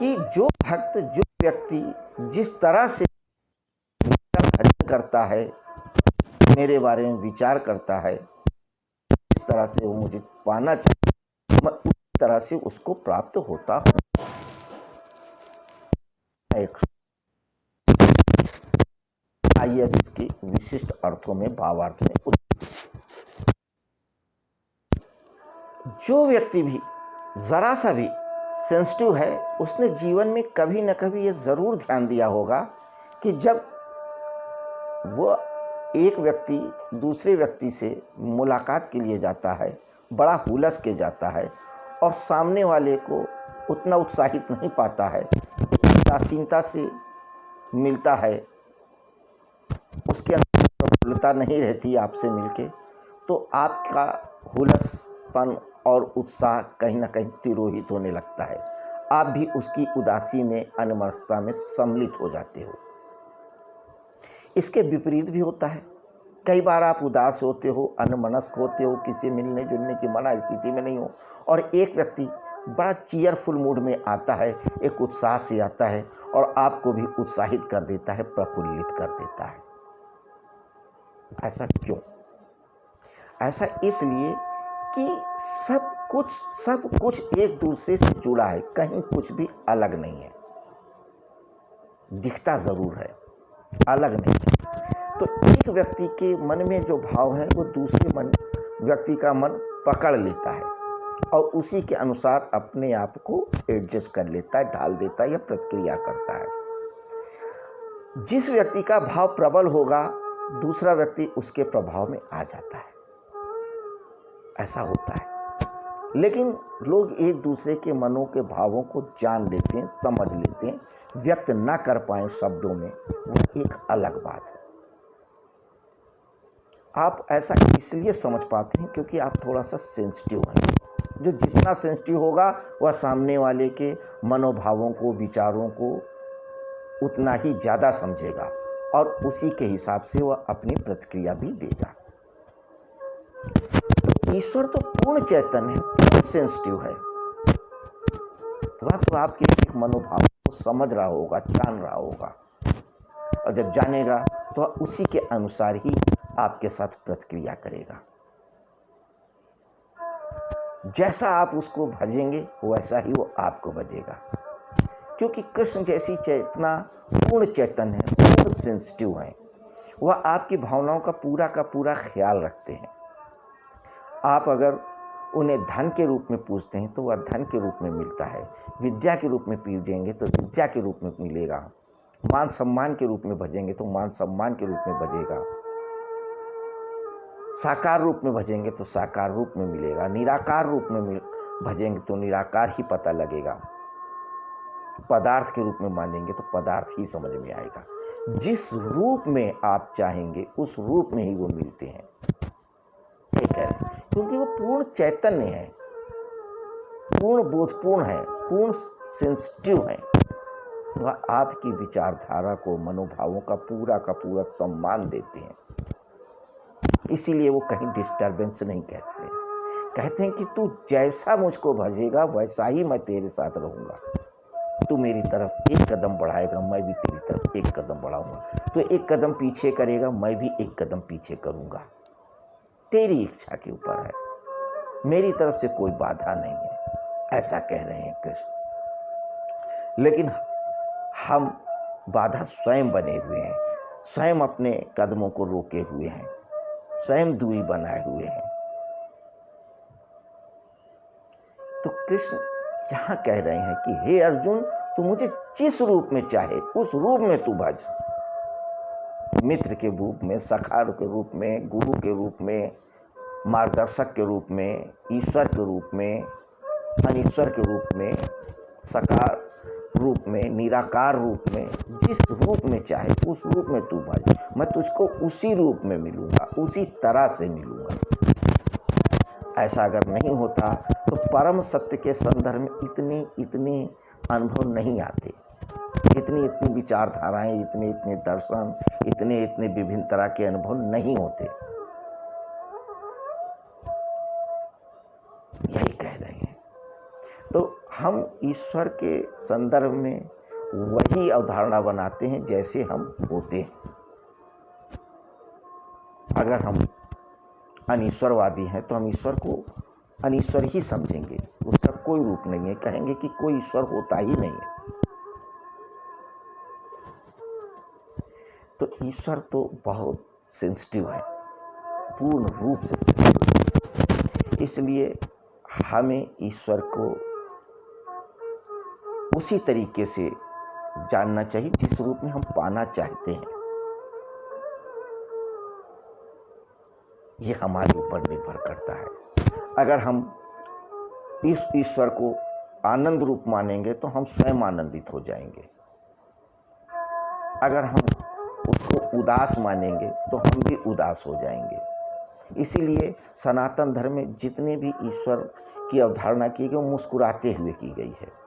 कि जो भक्त, जो व्यक्ति जिस तरह से मेरा भजन करता है, मेरे बारे में विचार करता है, जिस तरह से वो मुझे पाना चाहिए, मैं उस तरह से उसको प्राप्त होता हूँ। आइए अब इसके विशिष्ट अर्थों में, भावार्थ में। जो व्यक्ति भी जरा सा भी सेंसिटिव है, उसने जीवन में कभी न कभी ये जरूर ध्यान दिया होगा कि जब वो एक व्यक्ति दूसरे व्यक्ति से मुलाकात के लिए जाता है, बड़ा हुलस के जाता है और सामने वाले को उतना उत्साहित नहीं पाता है, उदासीनता से मिलता है, उसके अंदर प्रफुल्लता नहीं रहती आपसे मिलके, तो आपका हुलसपन और उत्साह कहीं ना कहीं तिरोहित होने लगता है। आप भी उसकी उदासी में, अनमनस्कता में सम्मिलित हो जाते हो। इसके विपरीत भी होता है। कई बार आप उदास होते हो, अनमनस्क होते हो, किसी मिलने जुलने की मना स्थिति में नहीं हो, और एक व्यक्ति बड़ा चीयरफुल मूड में आता है, एक उत्साह से आता है और आपको भी उत्साहित कर देता है, प्रफुल्लित कर देता है। ऐसा क्यों? ऐसा इसलिए कि सब कुछ एक दूसरे से जुड़ा है, कहीं कुछ भी अलग नहीं है। दिखता जरूर है, अलग नहीं है। तो एक व्यक्ति के मन में जो भाव है वो दूसरे व्यक्ति का मन पकड़ लेता है और उसी के अनुसार अपने आप को एडजस्ट कर लेता है, ढाल देता है या प्रतिक्रिया करता है। जिस व्यक्ति का भाव प्रबल होगा, दूसरा व्यक्ति उसके प्रभाव में आ जाता है। ऐसा होता है। लेकिन लोग एक दूसरे के मनों के भावों को जान लेते हैं, समझ लेते हैं, व्यक्त ना कर पाए शब्दों में, वो एक अलग बात है। आप ऐसा इसलिए समझ पाते हैं क्योंकि आप थोड़ा सा सेंसिटिव हैं। जो जितना सेंसिटिव होगा वह सामने वाले के मनोभावों को, विचारों को उतना ही ज़्यादा समझेगा और उसी के हिसाब से वह अपनी प्रतिक्रिया भी देगा। तो ईश्वर तो पूर्ण चैतन्य है, पूर्ण सेंसिटिव है। वह तो आपके एक मनोभाव को समझ रहा होगा, जान रहा होगा, और जब जानेगा तो उसी के अनुसार ही आपके साथ प्रतिक्रिया करेगा। जैसा आप उसको भजेंगे वैसा ही वो आपको भजेगा, क्योंकि कृष्ण जैसी चेतना पूर्ण चैतन्य है, पूर्ण सेंसिटिव है। वह आपकी भावनाओं का पूरा ख्याल रखते हैं। आप अगर उन्हें धन के रूप में पूजते हैं तो वह धन के रूप में मिलता है, विद्या के रूप में पूजेंगे तो विद्या के रूप में मिलेगा, मान सम्मान के रूप में भजेंगे तो मान सम्मान के रूप में भजेगा, साकार रूप में भजेंगे तो साकार रूप में मिलेगा, निराकार रूप में भजेंगे तो निराकार ही पता लगेगा, पदार्थ के रूप में मानेंगे तो पदार्थ ही समझ में आएगा। जिस रूप में आप चाहेंगे उस रूप में ही वो मिलते हैं, ठीक है, क्योंकि वो पूर्ण चैतन्य है, पूर्ण बोधपूर्ण है, पूर्ण सेंसिटिव है। वह आपकी विचारधारा को, मनोभावों का पूरा सम्मान देते हैं। इसीलिए वो कहीं डिस्टर्बेंस नहीं कहते, कहते हैं कि तू जैसा मुझको भजेगा वैसा ही मैं तेरे साथ रहूंगा। तू मेरी तरफ एक कदम बढ़ाएगा, मैं भी तेरी तरफ एक कदम बढ़ाऊंगा। तू एक कदम पीछे करेगा, मैं भी एक कदम पीछे करूंगा। तेरी इच्छा के ऊपर है, मेरी तरफ से कोई बाधा नहीं है, ऐसा कह रहे हैं कृष्ण। लेकिन हम बाधा स्वयं बने हुए हैं, स्वयं अपने कदमों को रोके हुए हैं, स्वयं दूरी बनाए हुए हैं। तो कृष्ण यहां कह रहे हैं कि हे अर्जुन, तू मुझे जिस रूप में चाहे उस रूप में तू भज। मित्र के रूप में, सखा के रूप में, गुरु के रूप में, मार्गदर्शक के रूप में, ईश्वर के रूप में, अनीश्वर के रूप में, साकार रूप में, निराकार रूप में, जिस रूप में चाहे उस रूप में तू भज। मैं तुझको उसी रूप में मिलूंगा, उसी तरह से मिलूंगा। ऐसा अगर नहीं होता तो परम सत्य के संदर्भ में इतने अनुभव नहीं आते, इतनी विचारधाराएं, इतने दर्शन, इतने विभिन्न तरह के अनुभव नहीं होते। यही कह रहे हैं। तो हम ईश्वर के संदर्भ में वही अवधारणा बनाते हैं जैसे हम होते हैं। अगर हम अनीश्वरवादी हैं तो हम ईश्वर को अनीश्वर ही समझेंगे, उसका कोई रूप नहीं है, कहेंगे कि कोई ईश्वर होता ही नहीं है। तो ईश्वर तो बहुत सेंसिटिव है, पूर्ण रूप से सेंसिटिव। इसलिए हमें ईश्वर को उसी तरीके से जानना चाहिए जिस रूप में हम पाना चाहते हैं। ये हमारे ऊपर निर्भर करता है। अगर हम इस ईश्वर को आनंद रूप मानेंगे तो हम स्वयं आनंदित हो जाएंगे। अगर हम उसको उदास मानेंगे तो हम भी उदास हो जाएंगे। इसीलिए सनातन धर्म में जितने भी ईश्वर की अवधारणा की गई वो मुस्कुराते हुए की गई है।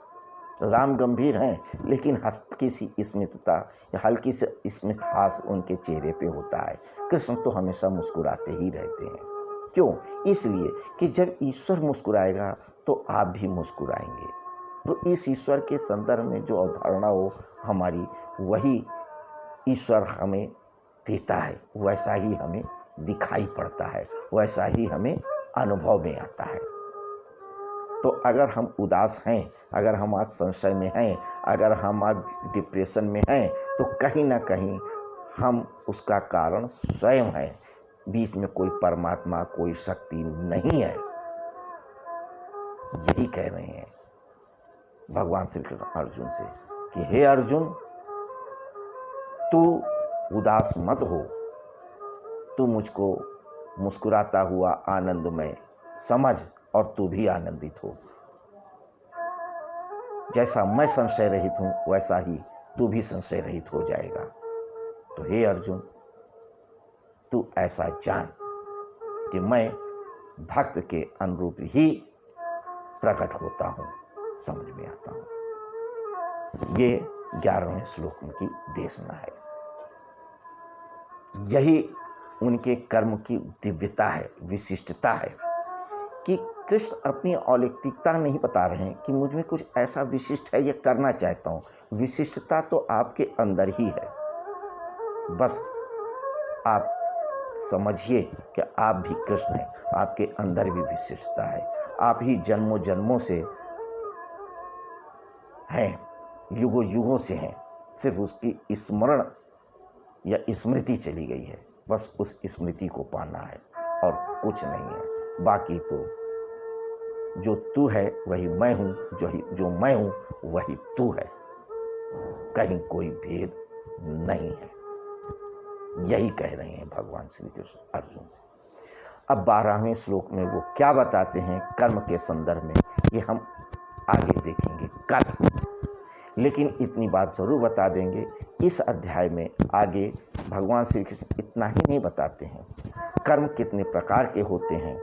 राम गंभीर हैं लेकिन हल्की सी स्मितता या हल्की से स्मित हास उनके चेहरे पे होता है। कृष्ण तो हमेशा मुस्कुराते ही रहते हैं। क्यों? इसलिए कि जब ईश्वर मुस्कुराएगा तो आप भी मुस्कुराएंगे। तो इस ईश्वर के संदर्भ में जो अवधारणा हो हमारी, वही ईश्वर हमें देता है, वैसा ही हमें दिखाई पड़ता है, वैसा ही हमें अनुभव में आता है। तो अगर हम उदास हैं, अगर हम आज संशय में हैं, अगर हम आज डिप्रेशन में हैं, तो कहीं ना कहीं हम उसका कारण स्वयं हैं। बीच में कोई परमात्मा, कोई शक्ति नहीं है। यही कह रहे हैं भगवान श्री कृष्ण अर्जुन से कि हे अर्जुन, तू उदास मत हो, तू मुझको मुस्कुराता हुआ आनंदमय समझ और तू भी आनंदित हो। जैसा मैं संशय रहित हूं वैसा ही तू भी संशय रहित हो जाएगा। तो हे अर्जुन, तू ऐसा जान कि मैं भक्त के अनुरूप ही प्रकट होता हूं, समझ में आता हूं। ये 11वें श्लोक की देशना है। यही उनके कर्म की दिव्यता है, विशिष्टता है कि कृष्ण अपनी अलौकिकता नहीं बता रहे हैं कि मुझ में कुछ ऐसा विशिष्ट है, ये करना चाहता हूं। विशिष्टता तो आपके अंदर ही है। बस आप समझिए कि आप भी कृष्ण हैं, आपके अंदर भी विशिष्टता है। आप ही जन्मों जन्मों से हैं, युगों युगों से हैं। सिर्फ उसकी स्मरण या स्मृति चली गई है, बस उस स्मृति को पाना है और कुछ नहीं है। बाकी तो जो तू है वही मैं हूँ, जो मैं हूँ वही तू है, कहीं कोई भेद नहीं है। यही कह रहे हैं भगवान श्री कृष्ण अर्जुन से। अब 12वें श्लोक में वो क्या बताते हैं कर्म के संदर्भ में, ये हम आगे देखेंगे कल। लेकिन इतनी बात जरूर बता देंगे, इस अध्याय में आगे भगवान श्री कृष्ण इतना ही नहीं बताते हैं कर्म कितने प्रकार के होते हैं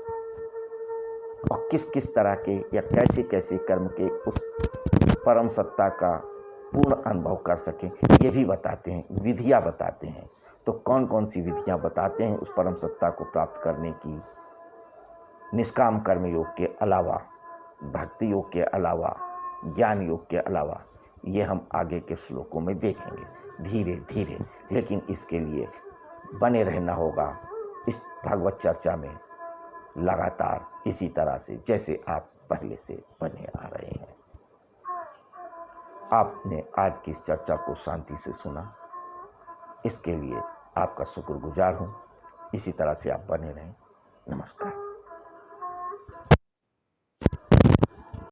और किस किस तरह के या कैसे कैसे कर्म के उस परम सत्ता का पूर्ण अनुभव कर सकें, ये भी बताते हैं। विधियाँ बताते हैं। तो कौन कौन सी विधियाँ बताते हैं उस परम सत्ता को प्राप्त करने की, निष्काम कर्म योग के अलावा, भक्ति योग के अलावा, ज्ञान योग के अलावा, ये हम आगे के श्लोकों में देखेंगे धीरे धीरे। लेकिन इसके लिए बने रहना होगा इस भागवत चर्चा में लगातार, इसी तरह से जैसे आप पहले से बने आ रहे हैं। आपने आज की इस चर्चा को शांति से सुना, इसके लिए आपका शुक्रगुजार हूँ। इसी तरह से आप बने रहें। नमस्कार।